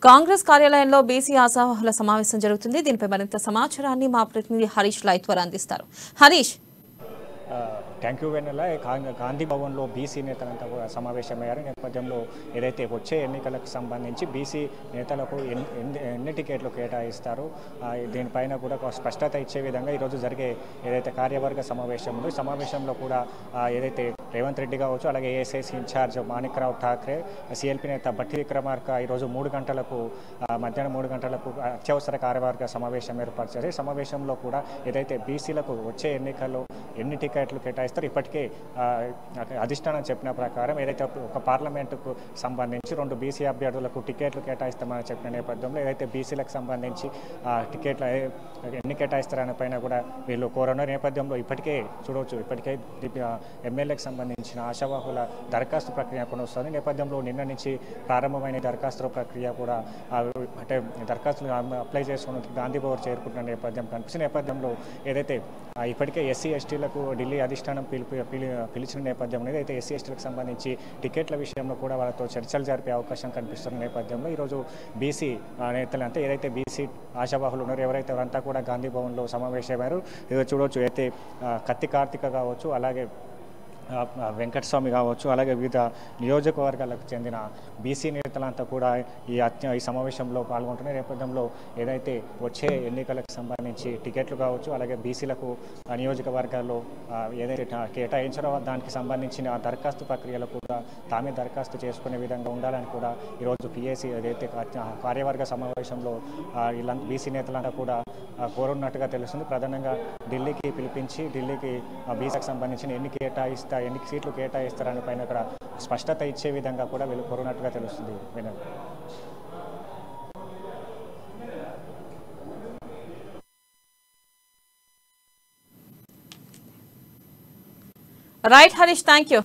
కాంగ్రెస్ కార్యాలయంలో బీసీ ఆశావహుల సమావేశం జరుగుతుంది. దీనిపై మరింత సమాచారాన్ని మా ప్రతినిధి హరీష్ లైవ్ ద్వారా అందిస్తారు. హరీష్, థ్యాంక్ యూ వెన్నెల. గాంధీ భవన్లో బీసీ నేతలంతా కూడా సమావేశమయ్యారు. నేపథ్యంలో ఏదైతే వచ్చే ఎన్నికలకు సంబంధించి బీసీ నేతలకు ఎన్ని టికెట్లు కేటాయిస్తారు దీనిపైన కూడా ఒక స్పష్టత ఇచ్చే విధంగా ఈరోజు జరిగే ఏదైతే కార్యవర్గ సమావేశం ఉందో ఈ సమావేశంలో కూడా ఏదైతే రేవంత్ రెడ్డి కావచ్చు, అలాగే AICC incharge Manikrao Thakre, CLP నేత బట్టి విక్రమార్క ఈరోజు మధ్యాహ్నం 3 గంటలకు అత్యవసర కార్యవర్గ సమావేశం ఏర్పాటు చేశారు. ఈ సమావేశంలో కూడా ఏదైతే బీసీలకు వచ్చే ఎన్నికల్లో ఎన్ని టికెట్లు కేటాయిస్తారు, ఇప్పటికే అధిష్టానం చెప్పిన ప్రకారం ఏదైతే ఒక పార్లమెంటుకు సంబంధించి 2 బీసీ అభ్యర్థులకు టికెట్లు కేటాయిస్తామని చెప్పిన నేపథ్యంలో ఏదైతే బీసీలకు సంబంధించి టికెట్లు ఎన్ని కేటాయిస్తారనే పైన కూడా వీళ్ళు కోరున్న నేపథ్యంలో ఇప్పటికే ఎమ్మెల్యేకి సంబంధించిన ఆశావాహుల దరఖాస్తు ప్రక్రియ కొనసాగుతుంది. నేపథ్యంలో నిన్న నుంచి ప్రారంభమైన దరఖాస్తు ప్రక్రియ కూడా అంటే దరఖాస్తులు అప్లై చేసుకుని గాంధీ భవన్ చేరుకుంటున్న నేపథ్యం కనిపిస్తున్న నేపథ్యంలో ఏదైతే ఇప్పటికే ఎస్సీ ఎస్టీలకు ఢిల్లీ అధిష్టానం పిలిచిన నేపథ్యంలో ఏదైతే ఎస్సీ ఎస్టీలకు సంబంధించి టికెట్ల విషయంలో కూడా వాళ్ళతో చర్చలు జరిపే అవకాశం కనిపిస్తున్న నేపథ్యంలో ఈరోజు బీసీ నేతలు అంటే ఏదైతే బీసీ ఆశావాహులు ఉన్నారో ఎవరైతే వారంతా కూడా గాంధీ భవన్లో సమావేశమయ్యారు. చూడవచ్చు అయితే కత్తి కార్తిక కావచ్చు, అలాగే వెంకటస్వామి కావచ్చు, అలాగే వివిధ నియోజకవర్గాలకు చెందిన బీసీ నేతలంతా కూడా ఈ సమావేశంలో పాల్గొంటున్న నేపథ్యంలో ఏదైతే వచ్చే ఎన్నికలకు సంబంధించి టికెట్లు కావచ్చు, అలాగే బీసీలకు నియోజకవర్గాల్లో ఏదైతే కేటాయించారో దానికి సంబంధించిన దరఖాస్తు ప్రక్రియలో కూడా తామే దరఖాస్తు చేసుకునే విధంగా ఉండాలని కూడా ఈరోజు పిఏసీ ఏదైతే కార్యవర్గ సమావేశంలో బీసీ నేతలంతా కూడా కోరున్నట్టుగా తెలుస్తుంది. ప్రధానంగా ఢిల్లీకి పిలిపించి ఢిల్లీకి బీసీకి సంబంధించిన ఎన్ని సీట్లు కేటాయిస్తారని పైన అక్కడ స్పష్టత ఇచ్చే విధంగా కూడా వీళ్ళు కోరున్నట్టుగా తెలుస్తుంది. Right Harish, thank you.